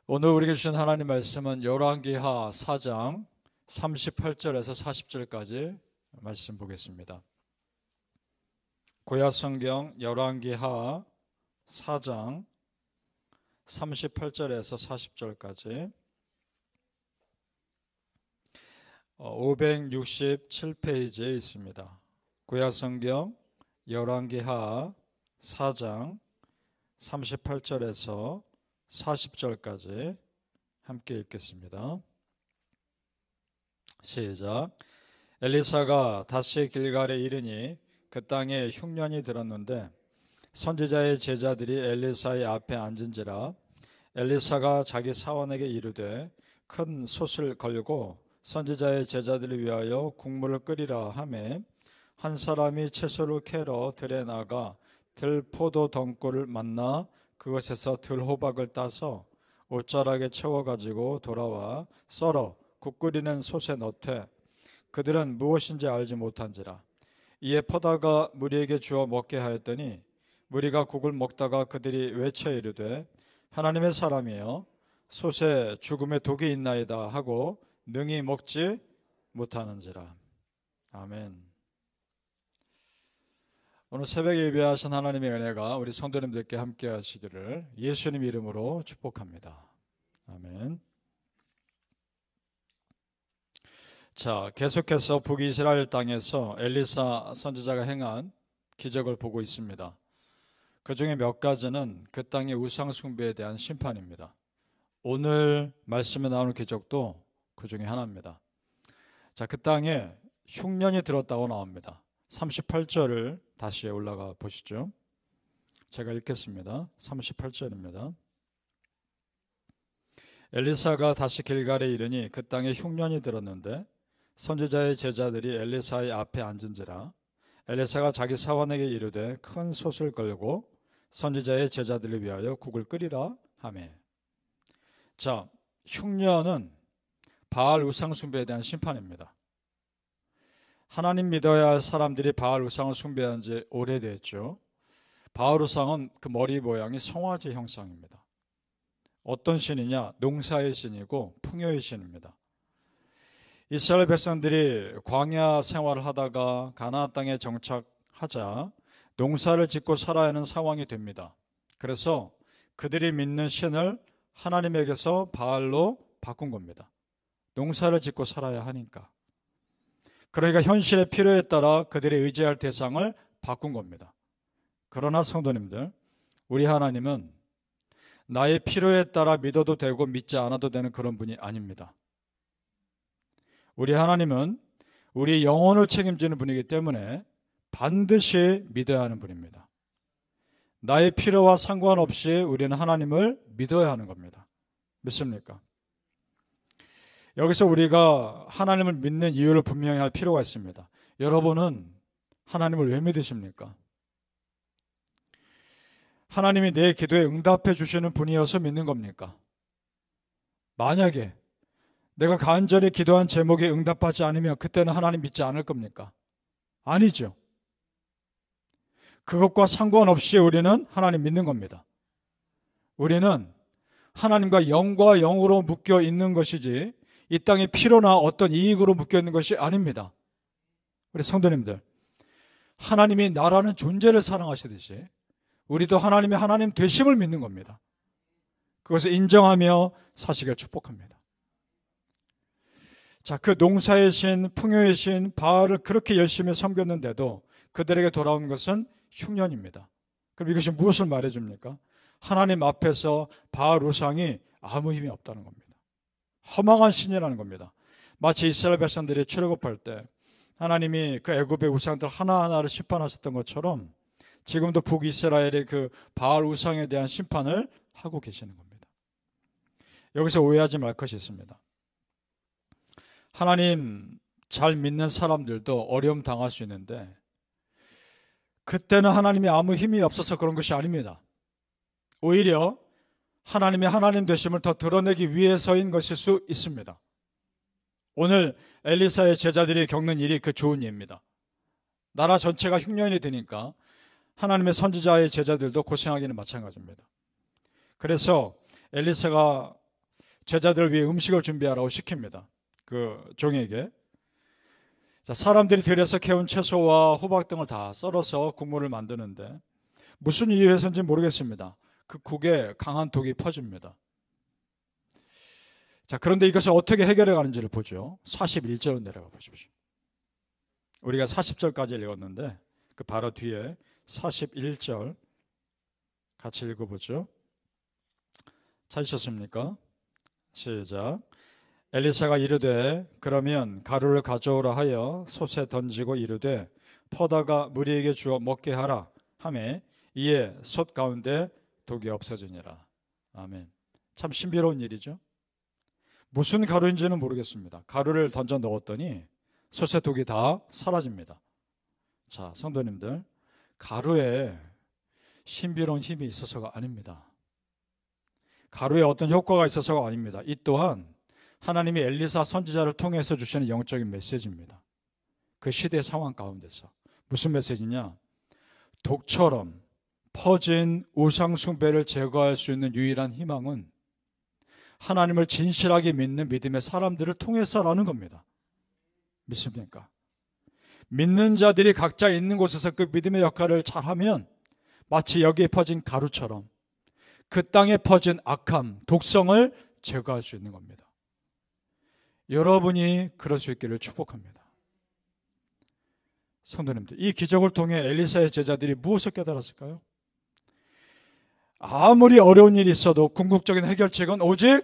오늘 우리에게 주신 하나님 말씀은 열왕기하 4장 38절에서 40절까지 말씀 보겠습니다. 구약성경 열왕기하 4장 38절에서 40절까지 567페이지에 있습니다. 구약성경 열왕기하 4장 38절에서 40절까지 함께 읽겠습니다. 시작. 엘리사가 다시 길갈에 이르니 그 땅에 흉년이 들었는데 선지자의 제자들이 엘리사의 앞에 앉은지라. 엘리사가 자기 사원에게 이르되 큰 솥을 걸고 선지자의 제자들을 위하여 국물을 끓이라 하매 한 사람이 채소를 캐러 들에 나가 들포도 덩굴을 만나 그것에서 들호박을 따서 옷자락에 채워가지고 돌아와 썰어 국 끓이는 솥에 넣되 그들은 무엇인지 알지 못한지라. 이에 퍼다가 무리에게 주어 먹게 하였더니 무리가 국을 먹다가 그들이 외쳐 이르되 하나님의 사람이여 솥에 죽음의 독이 있나이다 하고 능히 먹지 못하는지라. 아멘. 오늘 새벽에 예배하신 하나님의 은혜가 우리 성도님들께 함께 하시기를 예수님 이름으로 축복합니다. 아멘. 자, 계속해서 북이스라엘 땅에서 엘리사 선지자가 행한 기적을 보고 있습니다. 그 중에 몇 가지는 그 땅의 우상 숭배에 대한 심판입니다. 오늘 말씀에 나오는 기적도 그 중에 하나입니다. 자, 그 땅에 흉년이 들었다고 나옵니다. 38절을 다시 올라가 보시죠. 제가 읽겠습니다. 38절입니다. 엘리사가 다시 길갈에 이르니 그 땅에 흉년이 들었는데 선지자의 제자들이 엘리사의 앞에 앉은지라. 엘리사가 자기 사원에게 이르되 큰 솥을 걸고 선지자의 제자들을 위하여 국을 끓이라 하매. 자, 흉년은 바알 우상 숭배에 대한 심판입니다. 하나님 믿어야 할 사람들이 바알 우상을 숭배한 지 오래됐죠. 바알 우상은 그 머리 모양이 송아지 형상입니다. 어떤 신이냐? 농사의 신이고 풍요의 신입니다. 이스라엘 백성들이 광야 생활을 하다가 가나안 땅에 정착하자 농사를 짓고 살아야 하는 상황이 됩니다. 그래서 그들이 믿는 신을 하나님에게서 바알로 바꾼 겁니다. 농사를 짓고 살아야 하니까. 그러니까 현실의 필요에 따라 그들이 의지할 대상을 바꾼 겁니다. 그러나 성도님들, 우리 하나님은 나의 필요에 따라 믿어도 되고 믿지 않아도 되는 그런 분이 아닙니다. 우리 하나님은 우리 영혼을 책임지는 분이기 때문에 반드시 믿어야 하는 분입니다. 나의 필요와 상관없이 우리는 하나님을 믿어야 하는 겁니다. 믿습니까? 여기서 우리가 하나님을 믿는 이유를 분명히 할 필요가 있습니다. 여러분은 하나님을 왜 믿으십니까? 하나님이 내 기도에 응답해 주시는 분이어서 믿는 겁니까? 만약에 내가 간절히 기도한 제목에 응답하지 않으면 그때는 하나님 믿지 않을 겁니까? 아니죠. 그것과 상관없이 우리는 하나님 믿는 겁니다. 우리는 하나님과 영과 영으로 묶여 있는 것이지 이 땅의 필요나 어떤 이익으로 묶여 있는 것이 아닙니다. 우리 성도님들, 하나님이 나라는 존재를 사랑하시듯이 우리도 하나님의 하나님 되심을 믿는 겁니다. 그것을 인정하며 사시길 축복합니다. 자, 그 농사의 신, 풍요의 신 바알을 그렇게 열심히 섬겼는데도 그들에게 돌아온 것은 흉년입니다. 그럼 이것이 무엇을 말해줍니까? 하나님 앞에서 바알 우상이 아무 힘이 없다는 겁니다. 허망한 신이라는 겁니다. 마치 이스라엘 백성들이 출애굽할 때 하나님이 그 애굽의 우상들 하나하나를 심판하셨던 것처럼 지금도 북이스라엘의 그 바알 우상에 대한 심판을 하고 계시는 겁니다. 여기서 오해하지 말 것이 있습니다. 하나님 잘 믿는 사람들도 어려움 당할 수 있는데 그때는 하나님이 아무 힘이 없어서 그런 것이 아닙니다. 오히려 하나님의 하나님 되심을 더 드러내기 위해서인 것일 수 있습니다. 오늘 엘리사의 제자들이 겪는 일이 그 좋은 일입니다. 나라 전체가 흉년이 되니까 하나님의 선지자의 제자들도 고생하기는 마찬가지입니다. 그래서 엘리사가 제자들을 위해 음식을 준비하라고 시킵니다. 그 종에게. 자, 사람들이 들여서 캐온 채소와 호박 등을 다 썰어서 국물을 만드는데 무슨 이유에서인지 모르겠습니다. 그 국에 강한 독이 퍼집니다. 자, 그런데 이것을 어떻게 해결해 가는지를 보죠. 41절로 내려가 보십시오. 우리가 40절까지 읽었는데 그 바로 뒤에 41절 같이 읽어보죠. 찾으셨습니까? 시작. 엘리사가 이르되 그러면 가루를 가져오라 하여 솥에 던지고 이르되 퍼다가 무리에게 주어 먹게 하라 하매 이에 솥 가운데 독이 없어지니라. 아멘. 참 신비로운 일이죠. 무슨 가루인지는 모르겠습니다. 가루를 던져 넣었더니 솥의 독이 다 사라집니다. 자, 성도님들, 가루에 신비로운 힘이 있어서가 아닙니다. 가루에 어떤 효과가 있어서가 아닙니다. 이 또한 하나님이 엘리사 선지자를 통해서 주시는 영적인 메시지입니다. 그 시대 상황 가운데서. 무슨 메시지냐? 독처럼 퍼진 우상 숭배를 제거할 수 있는 유일한 희망은 하나님을 진실하게 믿는 믿음의 사람들을 통해서라는 겁니다. 믿습니까? 믿는 자들이 각자 있는 곳에서 그 믿음의 역할을 잘하면 마치 여기에 퍼진 가루처럼 그 땅에 퍼진 악함, 독성을 제거할 수 있는 겁니다. 여러분이 그럴 수 있기를 축복합니다. 성도님들, 이 기적을 통해 엘리사의 제자들이 무엇을 깨달았을까요? 아무리 어려운 일이 있어도 궁극적인 해결책은 오직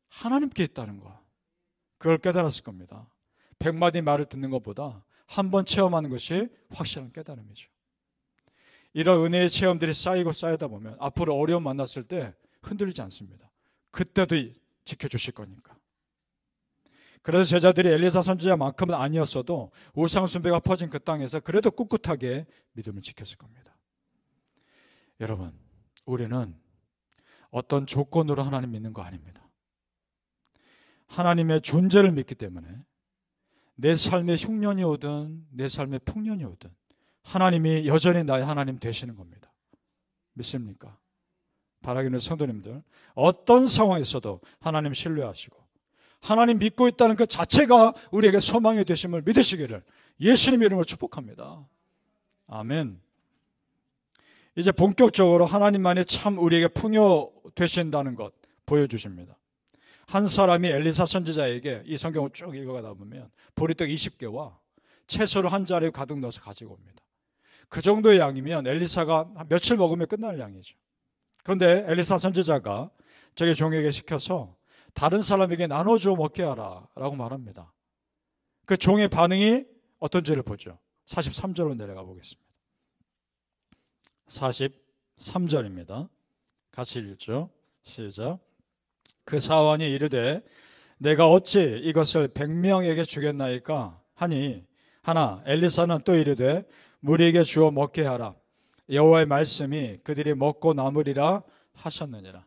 하나님께 있다는 거. 그걸 깨달았을 겁니다. 100마디 말을 듣는 것보다 한 번 체험하는 것이 확실한 깨달음이죠. 이런 은혜의 체험들이 쌓이고 쌓이다 보면 앞으로 어려움 만났을 때 흔들리지 않습니다. 그때도 지켜주실 거니까. 그래서 제자들이 엘리사 선지자만큼은 아니었어도 우상 숭배가 퍼진 그 땅에서 그래도 꿋꿋하게 믿음을 지켰을 겁니다. 여러분, 우리는 어떤 조건으로 하나님 믿는 거 아닙니다. 하나님의 존재를 믿기 때문에 내 삶의 흉년이 오든 내 삶의 풍년이 오든 하나님이 여전히 나의 하나님 되시는 겁니다. 믿습니까? 바라기는 성도님들, 어떤 상황에서도 하나님 신뢰하시고 하나님 믿고 있다는 그 자체가 우리에게 소망이 되심을 믿으시기를 예수님 이름으로 축복합니다. 아멘. 이제 본격적으로 하나님만이 참 우리에게 풍요 되신다는 것 보여주십니다. 한 사람이 엘리사 선지자에게 이 성경을 쭉 읽어가다 보면 보리떡 20개와 채소를 한 자리에 가득 넣어서 가지고 옵니다. 그 정도의 양이면 엘리사가 며칠 먹으면 끝날 양이죠. 그런데 엘리사 선지자가 저기 종에게 시켜서 다른 사람에게 나눠주어 먹게 하라 라고 말합니다. 그 종의 반응이 어떤지를 보죠. 43절로 내려가 보겠습니다. 43절입니다. 같이 읽죠. 시작. 그 사환이 이르되 내가 어찌 이것을 100명에게 주겠나이까 하니 하나 엘리사는 또 이르되 무리에게 주어 먹게 하라. 여호와의 말씀이 그들이 먹고 남으리라 하셨느니라.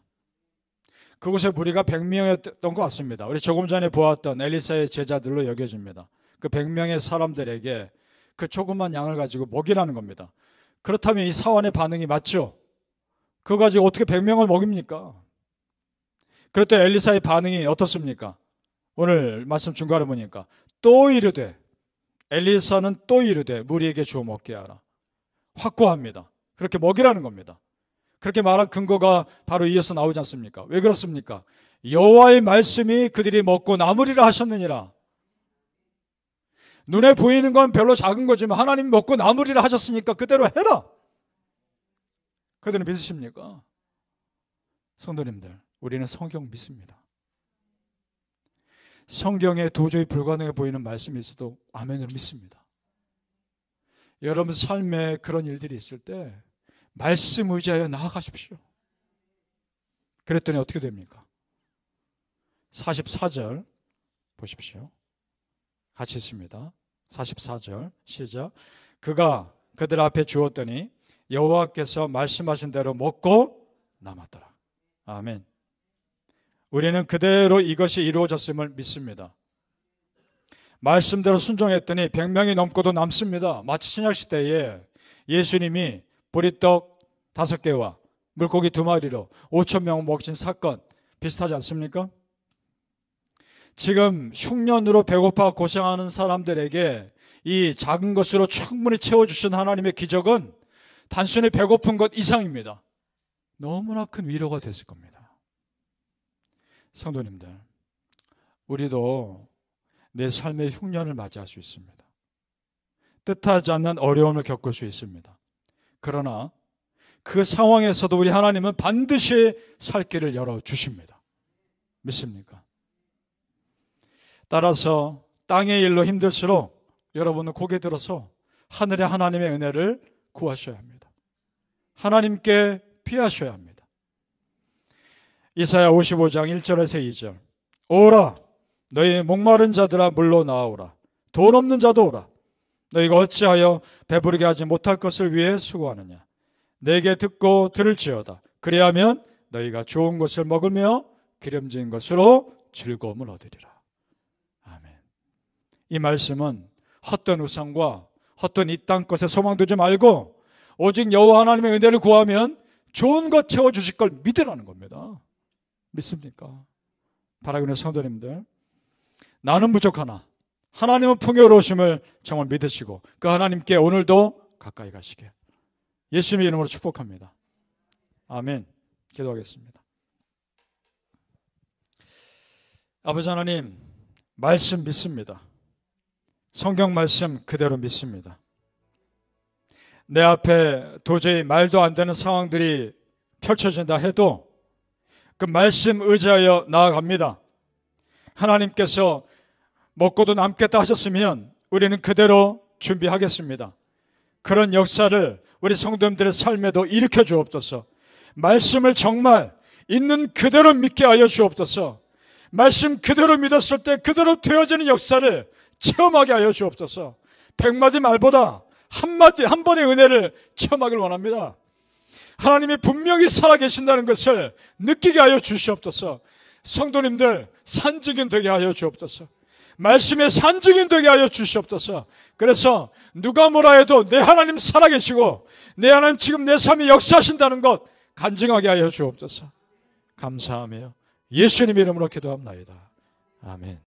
그곳에 무리가 100명이었던 것 같습니다. 우리 조금 전에 보았던 엘리사의 제자들로 여겨집니다. 그 100명의 사람들에게 그 조그만 양을 가지고 먹이라는 겁니다. 그렇다면 이 사환의 반응이 맞죠? 그거 가지고 어떻게 100명을 먹입니까? 그랬더니 엘리사의 반응이 어떻습니까? 오늘 말씀 중간에 보니까 또 이르되 엘리사는 또 이르되 무리에게 주어 먹게 하라. 확고합니다. 그렇게 먹이라는 겁니다. 그렇게 말한 근거가 바로 이어서 나오지 않습니까? 왜 그렇습니까? 여호와의 말씀이 그들이 먹고 남으리라 하셨느니라. 눈에 보이는 건 별로 작은 거지만 하나님 먹고 남으리라 하셨으니까 그대로 해라. 그대로 믿으십니까? 성도님들, 우리는 성경 믿습니다. 성경에 도저히 불가능해 보이는 말씀이 있어도 아멘으로 믿습니다. 여러분 삶에 그런 일들이 있을 때 말씀 의지하여 나아가십시오. 그랬더니 어떻게 됩니까? 44절 보십시오. 같이 있습니다. 44절 시작. 그가 그들 앞에 주었더니 여호와께서 말씀하신 대로 먹고 남았더라. 아멘. 우리는 그대로 이것이 이루어졌음을 믿습니다. 말씀대로 순종했더니 100명이 넘고도 남습니다. 마치 신약시대에 예수님이 보리떡 5개와 물고기 2마리로 5,000명 먹인 사건 비슷하지 않습니까? 지금 흉년으로 배고파 고생하는 사람들에게 이 작은 것으로 충분히 채워주신 하나님의 기적은 단순히 배고픈 것 이상입니다. 너무나 큰 위로가 됐을 겁니다. 성도님들, 우리도 내 삶의 흉년을 맞이할 수 있습니다. 뜻하지 않는 어려움을 겪을 수 있습니다. 그러나 그 상황에서도 우리 하나님은 반드시 살 길을 열어주십니다. 믿습니까? 따라서 땅의 일로 힘들수록 여러분은 고개 들어서 하늘의 하나님의 은혜를 구하셔야 합니다. 하나님께 피하셔야 합니다. 이사야 55장 1절에서 2절. 오라, 너희 목마른 자들아 물로 나오라. 돈 없는 자도 오라. 너희가 어찌하여 배부르게 하지 못할 것을 위해 수고하느냐. 내게 듣고 들을지어다. 그리하면 너희가 좋은 것을 먹으며 기름진 것으로 즐거움을 얻으리라. 아멘. 이 말씀은 헛된 우상과 헛된 이 땅 것에 소망 두지 말고 오직 여호와 하나님의 은혜를 구하면 좋은 것 채워주실 걸 믿으라는 겁니다. 믿습니까? 바라기는 성도님들, 나는 부족하나 하나님은 풍요로우심을 정말 믿으시고 그 하나님께 오늘도 가까이 가시게 예수님의 이름으로 축복합니다. 아멘. 기도하겠습니다. 아버지 하나님, 말씀 믿습니다. 성경 말씀 그대로 믿습니다. 내 앞에 도저히 말도 안 되는 상황들이 펼쳐진다 해도 그 말씀 의지하여 나아갑니다. 하나님께서 먹고도 남겠다 하셨으면 우리는 그대로 준비하겠습니다. 그런 역사를 우리 성도님들의 삶에도 일으켜 주옵소서. 말씀을 정말 있는 그대로 믿게 하여 주옵소서. 말씀 그대로 믿었을 때 그대로 되어지는 역사를 체험하게 하여 주옵소서. 100마디 말보다 한 번의 은혜를 체험하길 원합니다. 하나님이 분명히 살아계신다는 것을 느끼게 하여 주시옵소서. 성도님들 산증인 되게 하여 주옵소서. 말씀의 산증인 되게 하여 주시옵소서. 그래서 누가 뭐라 해도 내 하나님 살아계시고 내 하나님 지금 내 삶에 역사하신다는 것 간증하게 하여 주옵소서. 감사하며 예수님 이름으로 기도합나이다. 아멘.